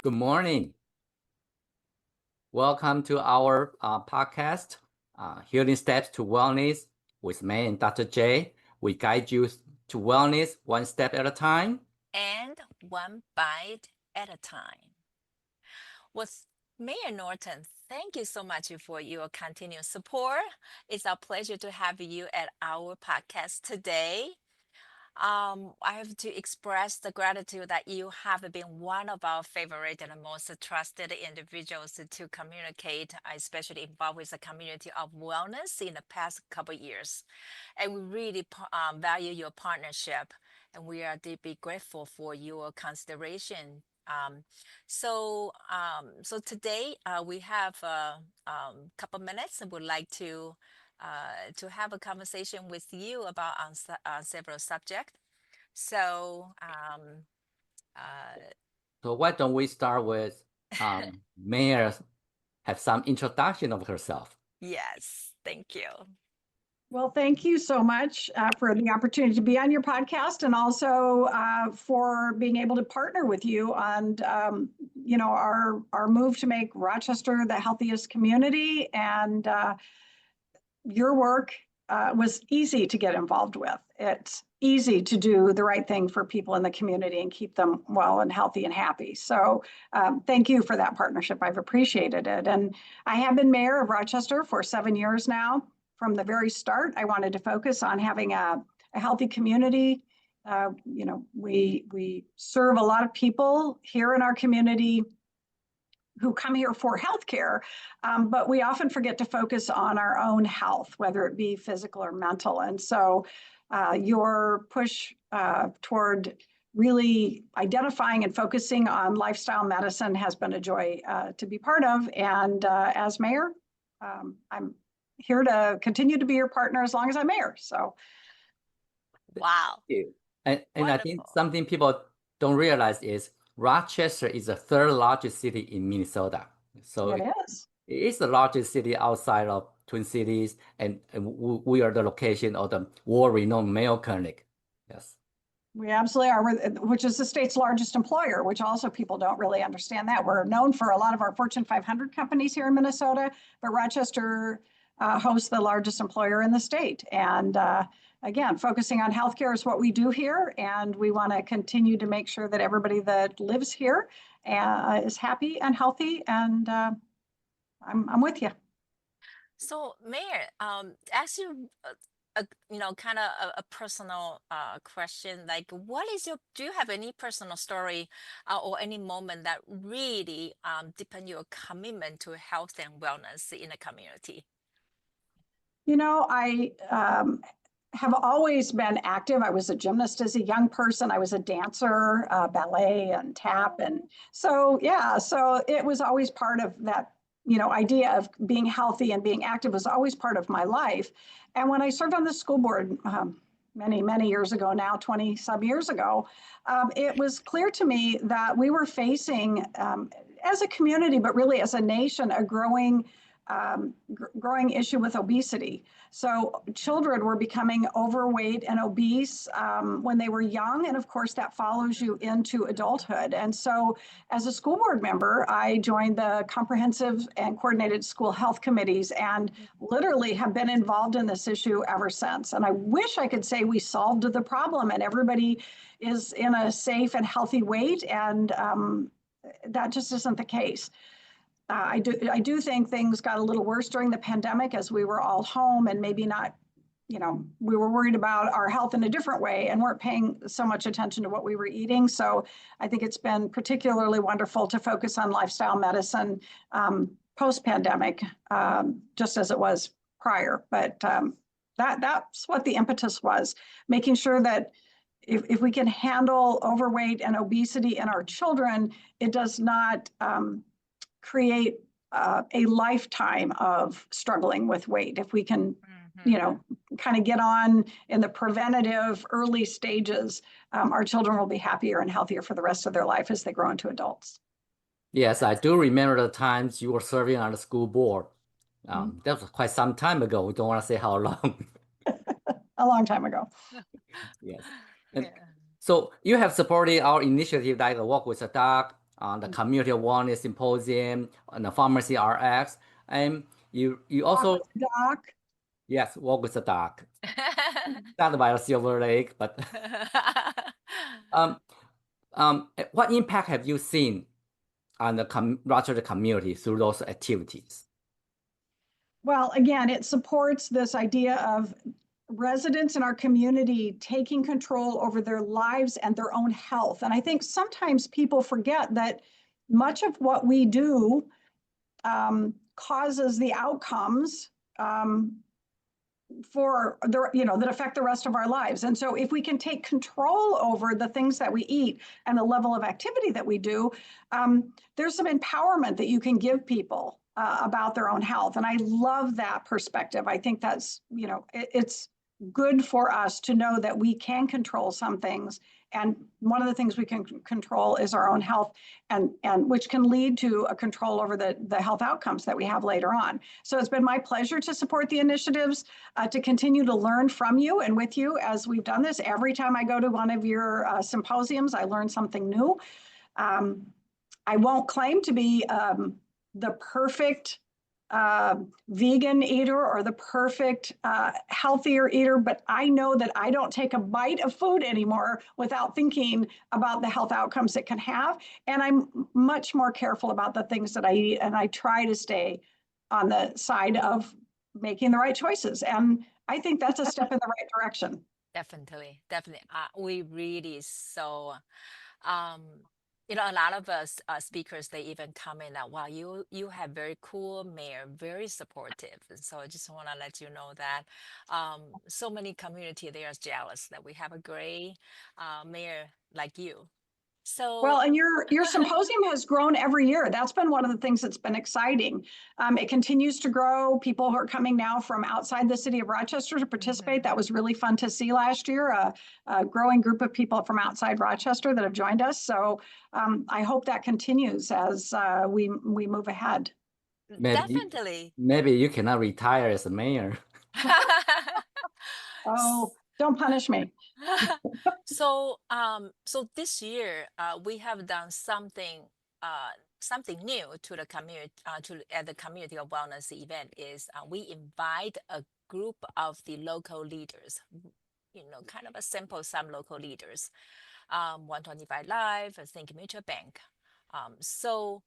Good morning. Welcome to our podcast, Healing Steps to Wellness with May and Dr. J. We guide you to wellness one step at a time. And one bite at a time. With Mayor Norton, thank you so much for your continued support. It's our pleasure to have you at our podcast today. I have to express the gratitude that you have been one of our favorite and most trusted individuals to communicate, especially involved with the community of wellness in the past couple years. And we really value your partnership, and we are deeply grateful for your consideration. So today we have a couple minutes, and would like to have a conversation with you about on several subjects. So, uh, So why don't we start with Mayor have some introduction of herself. yes, thank you. Well, thank you so much for the opportunity to be on your podcast, and also for being able to partner with you on, our move to make Rochester the healthiest community. And your work was easy to get involved with. It's easy to do the right thing for people in the community and keep them well and healthy and happy. So thank you for that partnership. I've appreciated it. And I have been mayor of Rochester for 7 years now. From the very start, I wanted to focus on having a healthy community. We serve a lot of people here in our community who come here for healthcare, but we often forget to focus on our own health, whether it be physical or mental. And so your push toward really identifying and focusing on lifestyle medicine has been a joy to be part of. And as mayor, I'm here to continue to be your partner as long as I'm mayor. So, Wow. And I think something people don't realize is Rochester is the third largest city in Minnesota. So it is. It is the largest city outside of Twin Cities, and we are the location of the world-renowned Mayo Clinic. Yes. We absolutely are, which is the state's largest employer, which also people don't really understand that. We're known for a lot of our Fortune 500 companies here in Minnesota, but Rochester hosts the largest employer in the state. And again, focusing on healthcare is what we do here. And we want to continue to make sure that everybody that lives here is happy and healthy. And I'm with you. So, Mayor, ask you, kind of a personal question. Like, do you have any personal story or any moment that really deepened your commitment to health and wellness in the community? I have always been active. I was a gymnast as a young person. I was a dancer, ballet and tap. And so it was always part of that, idea of being healthy and being active was always part of my life. And when I served on the school board many, many years ago now, 20 some years ago, it was clear to me that we were facing, as a community, but really as a nation, a growing issue with obesity. So children were becoming overweight and obese when they were young. And of course, that follows you into adulthood. And so as a school board member, I joined the comprehensive and coordinated school health committees and literally have been involved in this issue ever since. And I wish I could say we solved the problem and everybody is in a safe and healthy weight. And that just isn't the case. I do think things got a little worse during the pandemic as we were all home and maybe not, we were worried about our health in a different way and weren't paying so much attention to what we were eating. So I think it's been particularly wonderful to focus on lifestyle medicine post-pandemic, just as it was prior. But that's what the impetus was, making sure that if we can handle overweight and obesity in our children, it does not create a lifetime of struggling with weight. If we can, kind of get on in the preventative early stages, our children will be happier and healthier for the rest of their life as they grow into adults. Yes, I do remember the times you were serving on the school board. That was quite some time ago. We don't want to say how long. A long time ago. Yes. And so you have supported our initiative like the Walk with a Dog, the Community Wellness Symposium, and the Pharmacy RX, and you also Doc. yes, Walk with the Doc. Not by a Silver Lake, but what impact have you seen on the Rochester community through those activities? Well, again, it supports this idea of residents in our community taking control over their lives and their own health. And I think sometimes people forget that much of what we do causes the outcomes for the, that affect the rest of our lives. And so if we can take control over the things that we eat and the level of activity that we do, there's some empowerment that you can give people about their own health. And I love that perspective. I think that's, it's good for us to know that we can control some things. And one of the things we can control is our own health, and which can lead to a control over the health outcomes that we have later on. So it's been my pleasure to support the initiatives, to continue to learn from you and with you as we've done this. Every time I go to one of your symposiums, I learn something new. I won't claim to be the perfect vegan eater or the perfect healthier eater, but I know that I don't take a bite of food anymore without thinking about the health outcomes it can have. And I'm much more careful about the things that I eat, and I try to stay on the side of making the right choices. And I think that's a step in the right direction. Definitely. We really so a lot of us speakers, they even comment that, wow, you have very cool mayor, very supportive. And so I just want to let you know that so many community, they are jealous that we have a great mayor like you. So well, and your symposium has grown every year. That's been one of the things that's been exciting. It continues to grow. People who are coming now from outside the city of Rochester to participate. That was really fun to see last year, a growing group of people from outside Rochester that have joined us. So I hope that continues as we move ahead. definitely. Maybe you cannot retire as a mayor. Oh, don't punish me. So this year we have done something new to the community at the community of wellness event is we invite a group of the local leaders, kind of a simple some local leaders, 125 Live, Think Mutual Bank. So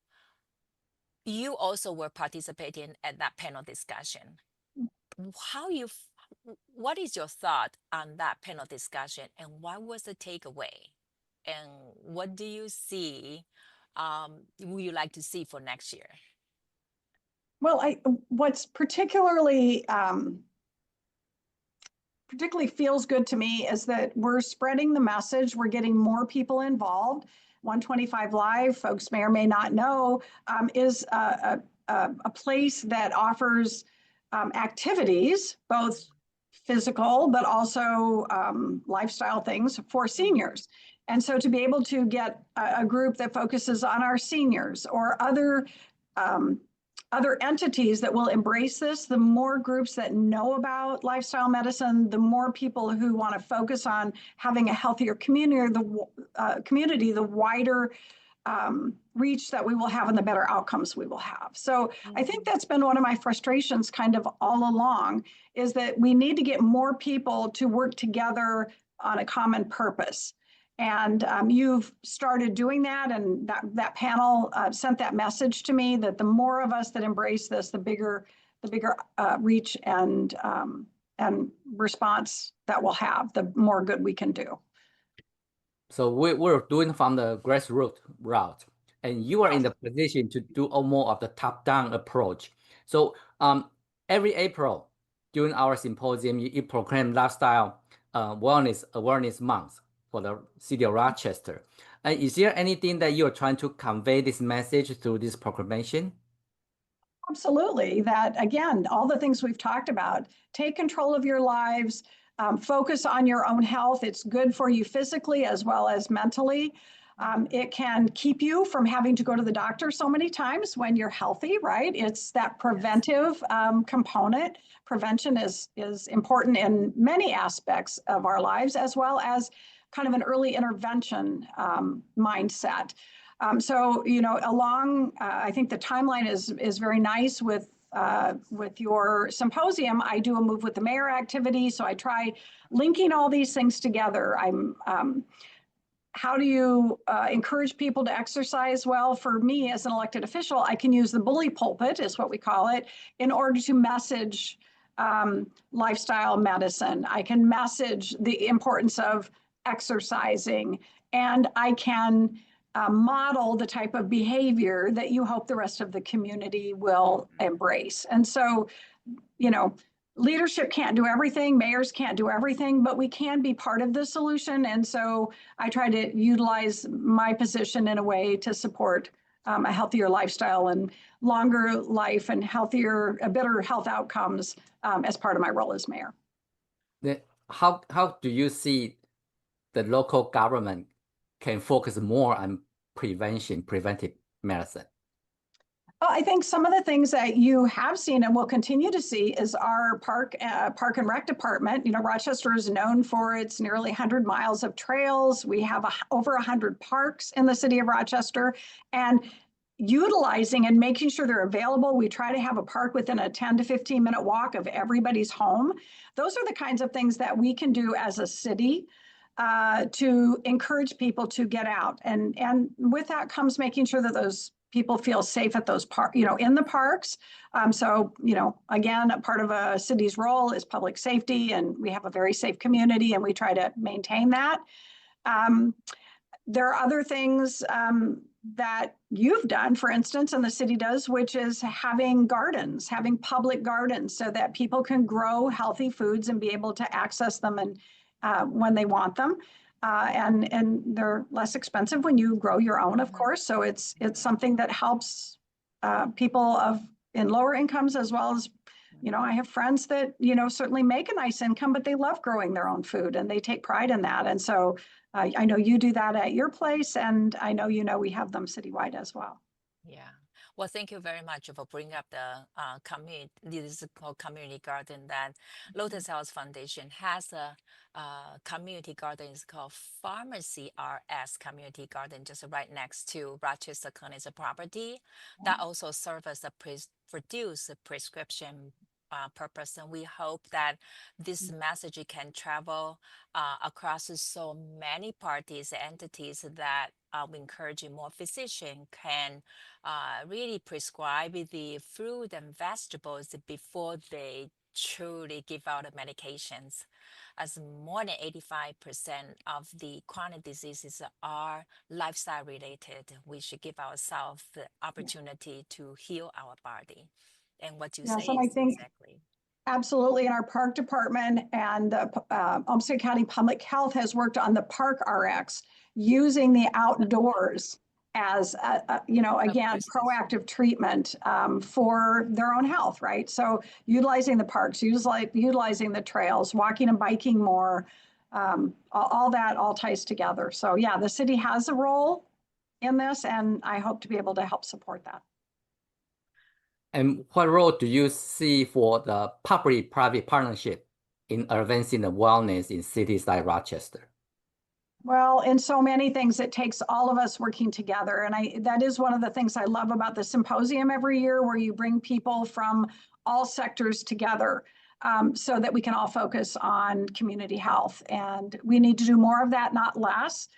you also were participating at that panel discussion. What is your thought on that panel discussion, and what was the takeaway, and what do you see would you like to see for next year? Well, what's particularly feels good to me is that we're spreading the message. We're getting more people involved. 125 Live, folks may or may not know, is a place that offers activities, both physical, but also lifestyle things for seniors. And so to be able to get a group that focuses on our seniors or other entities that will embrace this, the more groups that know about lifestyle medicine, the more people who want to focus on having a healthier community, the wider reach that we will have and the better outcomes we will have. So I think that's been one of my frustrations kind of all along, is that we need to get more people to work together on a common purpose. And you've started doing that, and that panel sent that message to me that the more of us that embrace this, the bigger reach and response that we'll have, the more good we can do. So we're doing from the grassroots route, and you are in the position to do more of the top-down approach. So every April during our symposium, you proclaim Lifestyle Wellness Awareness Month for the city of Rochester. Is there anything that you're trying to convey this message through this proclamation? Absolutely. That, again, all the things we've talked about, take control of your lives, focus on your own health. It's good for you physically as well as mentally. It can keep you from having to go to the doctor so many times when you're healthy, right? It's that preventive component. Prevention is important in many aspects of our lives, as well as kind of an early intervention mindset. So, you know, I think the timeline is very nice with your symposium. I do a Move with the Mayor activity, so I try linking all these things together. How do you encourage people to exercise? Well, for me as an elected official, I can use the bully pulpit, is what we call it, in order to message lifestyle medicine. I can message the importance of exercising, and I can model the type of behavior that you hope the rest of the community will embrace. And so, you know, leadership can't do everything, mayors can't do everything, but we can be part of the solution. And so I try to utilize my position in a way to support a healthier lifestyle and longer life and better health outcomes as part of my role as mayor. How do you see the local government can focus more on preventive medicine? I think some of the things that you have seen and will continue to see is our park and rec department. You know, Rochester is known for its nearly 100 miles of trails. We have over 100 parks in the city of Rochester, and utilizing and making sure they're available. We try to have a park within a 10 to 15-minute walk of everybody's home. Those are the kinds of things that we can do as a city to encourage people to get out. And with that comes making sure that those people feel safe at those in the parks. So, you know, again, a part of a city's role is public safety, and we have a very safe community, and we try to maintain that. There are other things that you've done, for instance, and the city does, which is having public gardens so that people can grow healthy foods and be able to access them and when they want them. And they're less expensive when you grow your own, of course. So it's something that helps people in lower incomes, as well as, you know, I have friends that, you know, certainly make a nice income, but they love growing their own food and they take pride in that. And so I know you do that at your place, and I know, you know, we have them citywide as well. Yeah. Well, thank you very much for bringing up the community. This is called community garden. That Lotus House Foundation has a community garden. It's called Pharmacy RS Community Garden, just right next to Rochester County's property. That also serves as a produce prescription purpose, and we hope that this message can travel across so many parties, entities, that we encourage more physicians can really prescribe the fruit and vegetables before they truly give out the medications, as more than 85% of the chronic diseases are lifestyle related. We should give ourselves the opportunity to heal our body. And what you say is exactly. Absolutely. And our park department and the Olmsted County Public Health has worked on the Park RX, using the outdoors as, you know, again, proactive treatment for their own health, right? So utilizing the parks, utilizing the trails, walking and biking more, all that all ties together. So yeah, the city has a role in this, and I hope to be able to help support that. And what role do you see for the public-private partnership in advancing the wellness in cities like Rochester? Well, in so many things, it takes all of us working together. And that is one of the things I love about the symposium every year, where you bring people from all sectors together so that we can all focus on community health. And we need to do more of that, not less.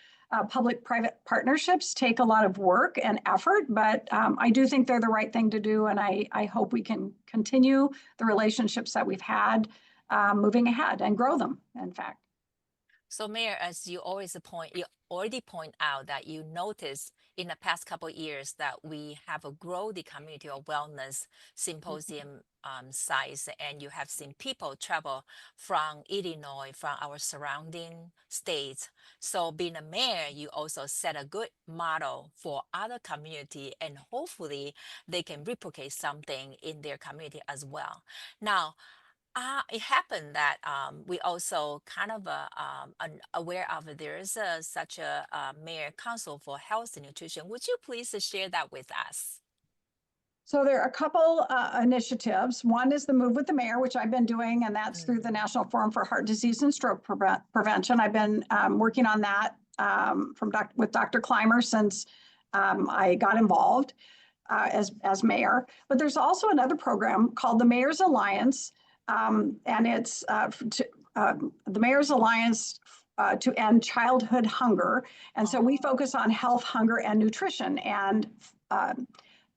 Public-private partnerships take a lot of work and effort, but I do think they're the right thing to do. And I hope we can continue the relationships that we've had moving ahead and grow them, in fact. So, Mayor, as you already point out that you notice in the past couple of years that we have grown the community of wellness symposium size, and you have seen people travel from Illinois, from our surrounding states. So, being a mayor, you also set a good model for other community, and hopefully they can replicate something in their community as well. Now, it happened that we also kind of aware of there's such a mayor council for health and nutrition. Would you please share that with us? So there are a couple initiatives. One is the Move with the Mayor, which I've been doing, and that's through the National Forum for Heart Disease and Stroke Prevention. I've been working on that with Dr. Clymer since I got involved as mayor. But there's also another program called the Mayor's Alliance, and it's the Mayor's Alliance to end childhood hunger. And so we focus on health, hunger, and nutrition. And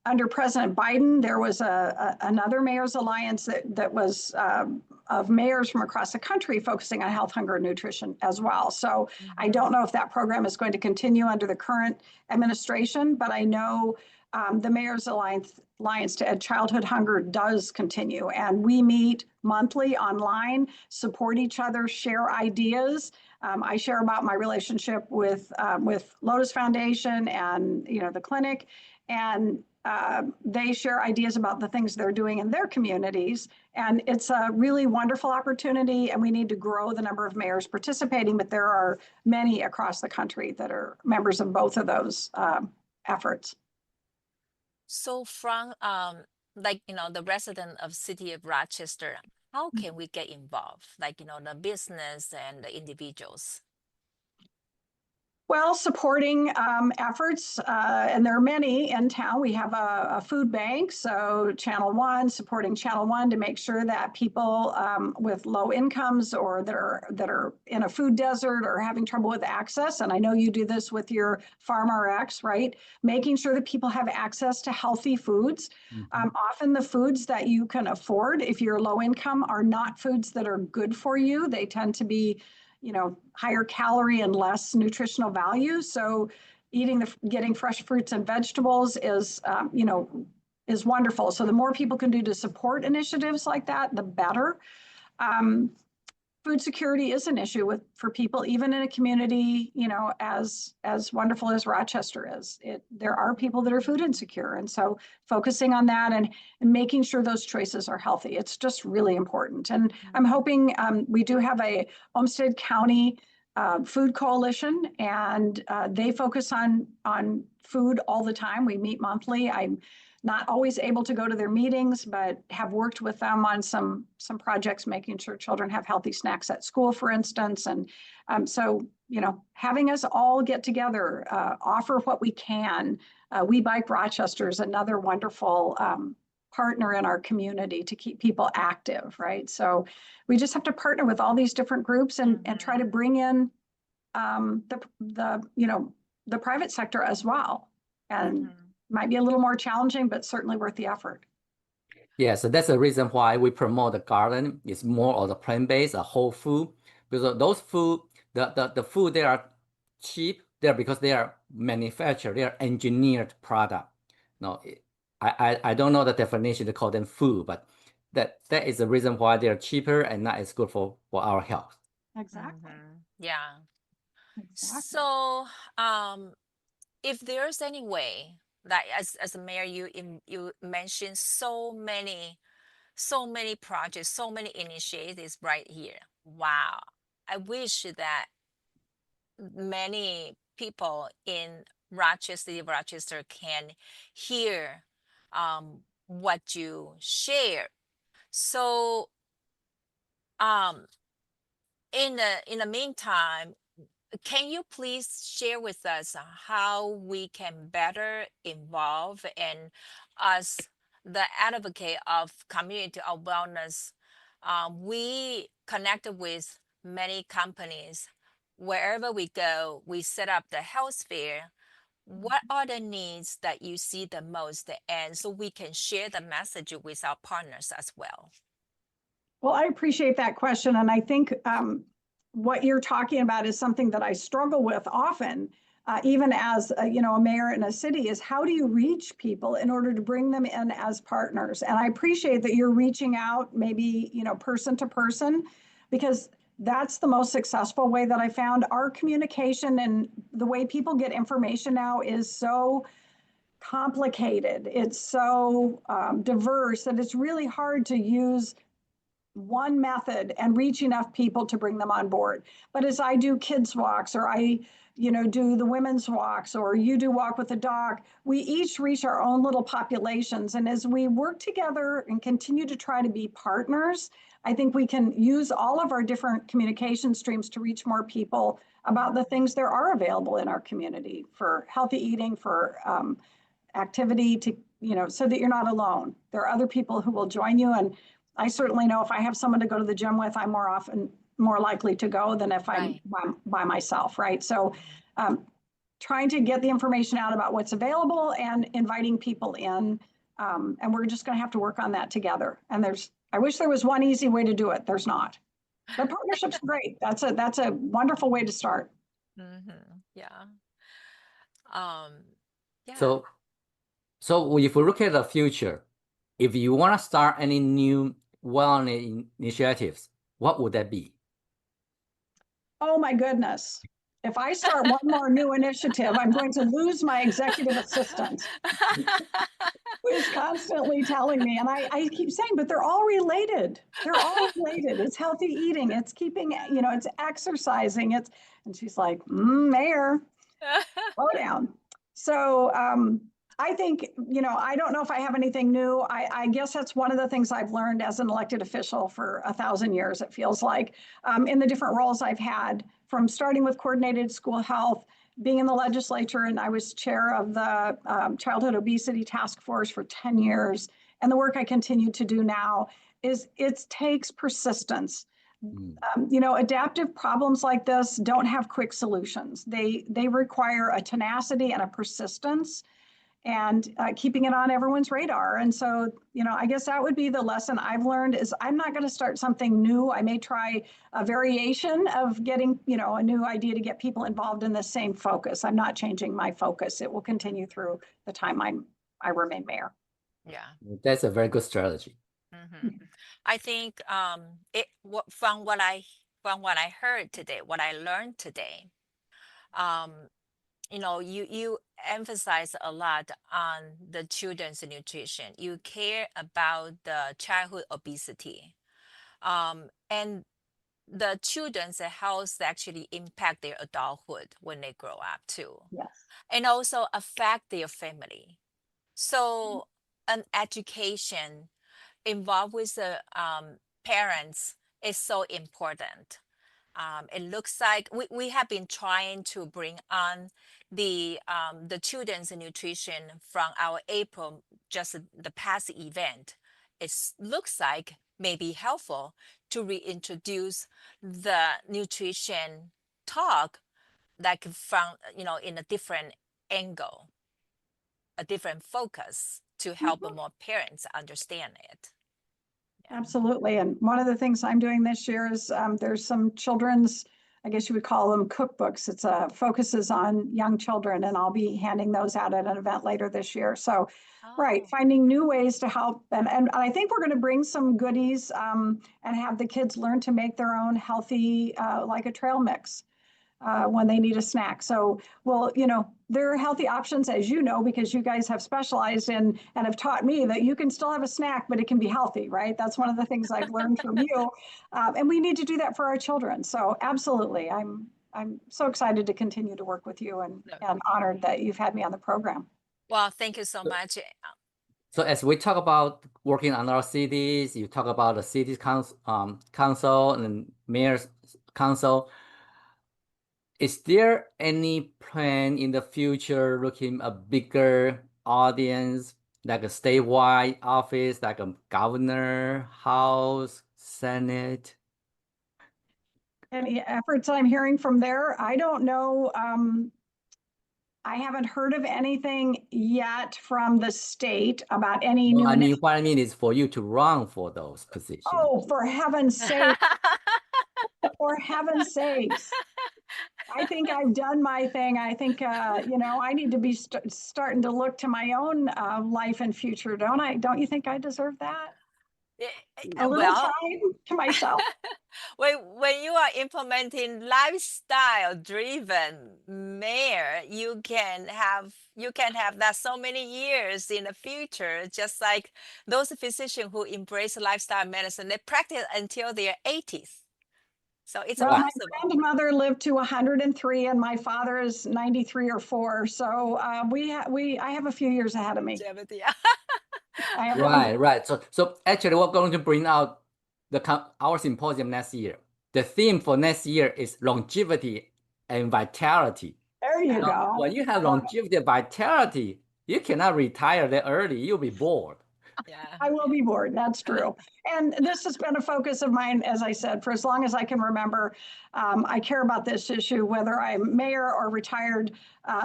under President Biden, there was another Mayor's Alliance that was of mayors from across the country focusing on health, hunger, and nutrition as well. So I don't know if that program is going to continue under the current administration, but I know the Mayor's Alliance to End Childhood Hunger does continue. And we meet monthly online, support each other, share ideas. I share about my relationship with Lotus Foundation and the clinic, and they share ideas about the things they're doing in their communities. And it's a really wonderful opportunity, and we need to grow the number of mayors participating, but there are many across the country that are members of both of those efforts. So from the resident of city of Rochester, how can we get involved? The business and the individuals. Well, supporting efforts, and there are many in town. We have a food bank, so Channel One, supporting Channel One to make sure that people with low incomes or that are in a food desert or having trouble with access, and I know you do this with your Farm RX, right? Making sure that people have access to healthy foods. Often the foods that you can afford, if you're low income, are not foods that are good for you. They tend to be higher calorie and less nutritional value. So getting fresh fruits and vegetables is wonderful. So the more people can do to support initiatives like that, the better. Food security is an issue for people, even in a community, as wonderful as Rochester is. There are people that are food insecure. And so focusing on that and making sure those choices are healthy, it's just really important. And I'm hoping we do have a Olmsted County food coalition, and they focus on food all the time. We meet monthly. I'm not always able to go to their meetings, but have worked with them on some projects, making sure children have healthy snacks at school, for instance. And so, having us all get together, offer what we can. We Bike Rochester is another wonderful partner in our community to keep people active, right? So we just have to partner with all these different groups and try to bring in the private sector as well. And might be a little more challenging, but certainly worth the effort. Yeah, so that's the reason why we promote the garden. It's more of the plant-based, a whole food, because those food, the food, they are cheap there because they are manufactured, they are engineered product. No, I don't know the definition to call them food, but that is the reason why they are cheaper and not as good for our health. Exactly. Yeah. Exactly. So, if there's any way that as a mayor, you mentioned so many projects, so many initiatives right here. Wow. I wish that many people in Rochester can hear what you share. So in the meantime, can you please share with us how we can better involve and as the advocate of community of wellness, we connected with many companies. Wherever we go, we set up the health fair. What are the needs that you see the most? And so we can share the message with our partners as well. Well, I appreciate that question. And I think what you're talking about is something that I struggle with often, even as a mayor in a city, is how do you reach people in order to bring them in as partners? And I appreciate that you're reaching out maybe, person to person, because that's the most successful way that I found. Our communication and the way people get information now is so complicated. It's so diverse that it's really hard to use one method and reach enough people to bring them on board. But as I do kids walks, or I, do the women's walks, or you do walk with the dog, we each reach our own little populations. And as we work together and continue to try to be partners, I think we can use all of our different communication streams to reach more people about the things there are available in our community for healthy eating, for activity, to, so that you're not alone. There are other people who will join you. And I certainly know if I have someone to go to the gym with, I'm more likely to go than if I'm by myself, right? So trying to get the information out about what's available and inviting people in. And we're just going to have to work on that together. And I wish there was one easy way to do it. There's not. But partnerships are great. That's a wonderful way to start. Yeah. Yeah. So if we look at the future, if you want to start any new wellness initiatives, what would that be? Oh my goodness. If I start one more new initiative, I'm going to lose my executive assistant who is constantly telling me, and I keep saying, but they're all related. They're all related. It's healthy eating. It's keeping, it's exercising. And she's like, Mayor, slow down. So I think, I don't know if I have anything new. I guess that's one of the things I've learned as an elected official for 1,000 years, it feels like, in the different roles I've had, from starting with coordinated school health, being in the legislature, and I was chair of the Childhood Obesity Task Force for 10 years. And the work I continue to do now it takes persistence. Adaptive problems like this don't have quick solutions. They require a tenacity and a persistence, and keeping it on everyone's radar. And so, I guess that would be the lesson I've learned is I'm not going to start something new. I may try a variation of getting, a new idea to get people involved in the same focus. I'm not changing my focus. It will continue through the time I remain mayor. Yeah. That's a very good strategy. I think from what I heard today, what I learned today, you emphasize a lot on the children's nutrition. You care about the childhood obesity, and the children's health actually impact their adulthood when they grow up too. Yes. And also affect their family. So an education involved with the parents is so important. It looks like we have been trying to bring on the children's nutrition from our April, just the past event. It looks like maybe helpful to reintroduce the nutrition talk, like from, in a different angle, a different focus to help more parents understand it. Absolutely. And one of the things I'm doing this year is there's some children's, I guess you would call them cookbooks. It's focuses on young children, and I'll be handing those out at an event later this year. So, right, finding new ways to help. And I think we're going to bring some goodies and have the kids learn to make their own healthy, like a trail mix. When they need a snack. So, well, there are healthy options, as you know, because you guys have specialized in and have taught me that you can still have a snack, but it can be healthy, right? That's one of the things I've learned from you. And we need to do that for our children. So absolutely. I'm so excited to continue to work with you and honored that you've had me on the program. Well, thank you so much. So as we talk about working on our cities, you talk about the city's council and mayor's council. Is there any plan in the future looking a bigger audience, like a statewide office, like a governor, House, Senate? Any efforts I'm hearing from there? I don't know. I haven't heard of anything yet from the state about any new. What I mean is for you to run for those positions. Oh, for heaven's sake! For heaven's sakes! I think I've done my thing. I think, I need to be starting to look to my own life and future, don't I? Don't you think I deserve that? A little time to myself. when you are implementing lifestyle driven mayor, you can have that so many years in the future, just like those physicians who embrace lifestyle medicine, they practice until their 80s. So it's Well, my possible. grandmother lived to 103 and my father is 93 or 4. So I have a few years ahead of me. Longevity. I have Right. So actually, we're going to bring out our symposium next year. The theme for next year is longevity and vitality. There you go. When you have longevity and vitality, you cannot retire that early. You'll be bored. Yeah. I will be bored. That's true. And this has been a focus of mine, as I said, for as long as I can remember. I care about this issue, whether I'm mayor or retired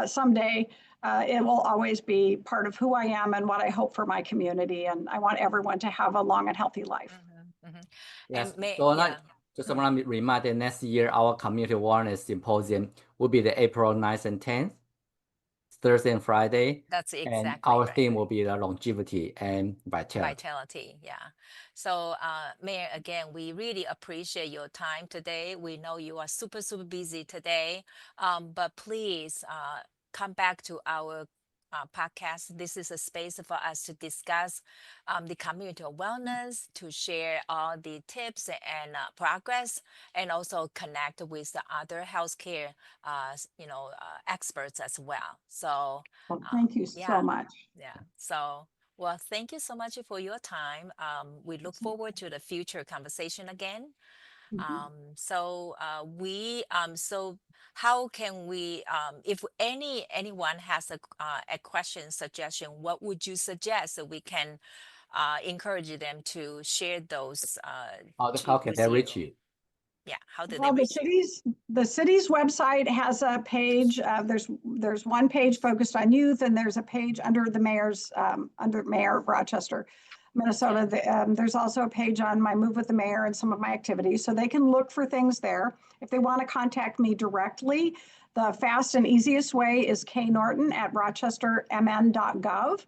someday. It will always be part of who I am and what I hope for my community. And I want everyone to have a long and healthy life. Yes. And So yeah. just want to remind that next year, our community wellness symposium will be the April 9th and 10th, Thursday and Friday. That's And exactly our right. theme will be the longevity and vitality. Yeah. So, Mayor, again, we really appreciate your time today. We know you are super, super busy today, but please come back to our podcast. This is a space for us to discuss the community of wellness, to share all the tips and progress, and also connect with the other healthcare, experts as well. So, Well, thank you so much. yeah. So, well, thank you so much for your time. We look forward to the future conversation again. So how can we, if anyone has a question, suggestion, what would you suggest that we can encourage them to share those How can with they reach you? Yeah, how do they Well, reach you? the city's website has a page. There's one page focused on youth, and there's a page under the mayor's under Mayor of Rochester, Minnesota. There's also a page on my Move with the Mayor and some of my activities, so they can look for things there. If they want to contact me directly, the fast and easiest way is knoerton@rochestermn.gov.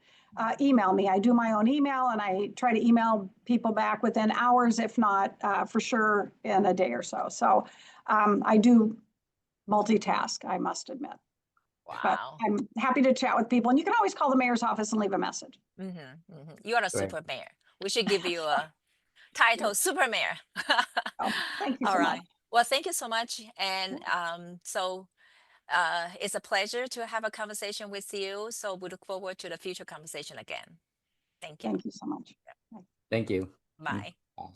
Email me. I do my own email and I try to email people back within hours, if not for sure in a day or so. So I do multitask, I must admit. But Wow. I'm happy to chat with people. And you can always call the mayor's office and leave a message. You are a Great. super mayor. We should give you a title, super mayor. Oh, thank you All so right. much. Well, thank you so much. And it's a pleasure to have a conversation with you. So we look forward to the future conversation again. Thank you. Thank you so much. Thank you. Bye. Bye.